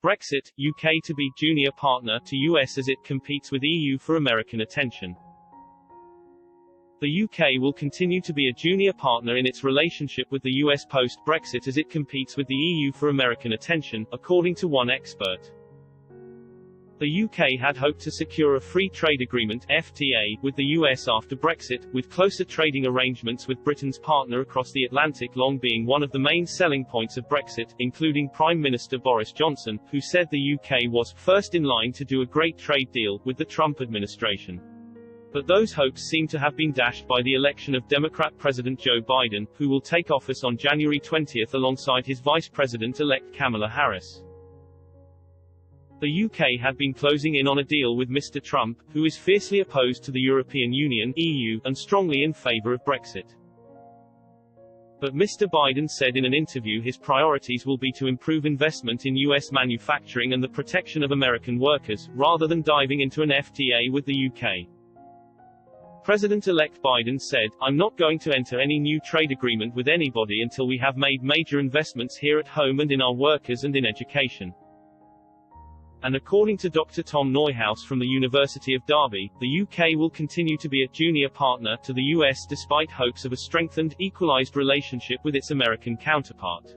Brexit, UK to be junior partner to US as it competes with EU for American attention. The UK will continue to be a junior partner in its relationship with the US post-Brexit as it competes with the EU for American attention, according to one expert. The UK had hoped to secure a free trade agreement (FTA) with the US after Brexit, with closer trading arrangements with Britain's partner across the Atlantic long being one of the main selling points of Brexit, including Prime Minister Boris Johnson, who said the UK was first in line to do a great trade deal with the Trump administration. But those hopes seem to have been dashed by the election of Democrat President Joe Biden, who will take office on January 20 alongside his Vice President-elect Kamala Harris. The UK had been closing in on a deal with Mr. Trump, who is fiercely opposed to the European Union (EU) and strongly in favour of Brexit. But Mr. Biden said in an interview his priorities will be to improve investment in US manufacturing and the protection of American workers, rather than diving into an FTA with the UK. President-elect Biden said, "I'm not going to enter any new trade agreement with anybody until we have made major investments here at home and in our workers and in education." And according to Dr. Tom Neuhaus from the University of Derby, the UK will continue to be a junior partner to the US despite hopes of a strengthened, equalized relationship with its American counterpart.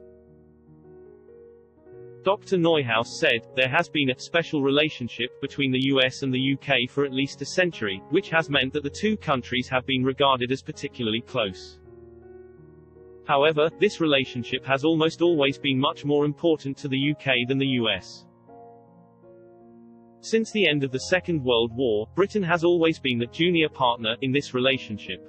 Dr. Neuhaus said, "There has been a special relationship between the US and the UK for at least a century, which has meant that the two countries have been regarded as particularly close. However, this relationship has almost always been much more important to the UK than the US. Since the end of the Second World War, Britain has always been the junior partner in this relationship."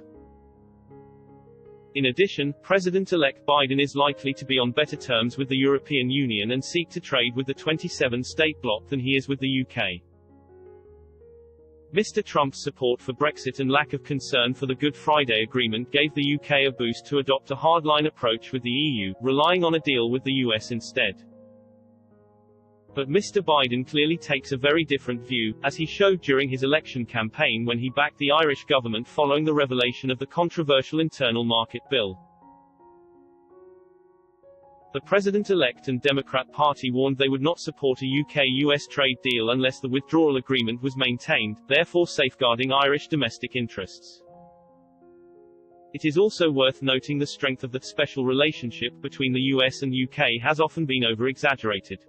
In addition, President-elect Biden is likely to be on better terms with the European Union and seek to trade with the 27-state bloc than he is with the UK. Mr. Trump's support for Brexit and lack of concern for the Good Friday Agreement gave the UK a boost to adopt a hardline approach with the EU, relying on a deal with the US instead. But Mr. Biden clearly takes a very different view, as he showed during his election campaign when he backed the Irish government following the revelation of the controversial Internal Market Bill. The President-elect and Democrat Party warned they would not support a UK-US trade deal unless the withdrawal agreement was maintained, therefore safeguarding Irish domestic interests. It is also worth noting the strength of the special relationship between the US and UK has often been over-exaggerated.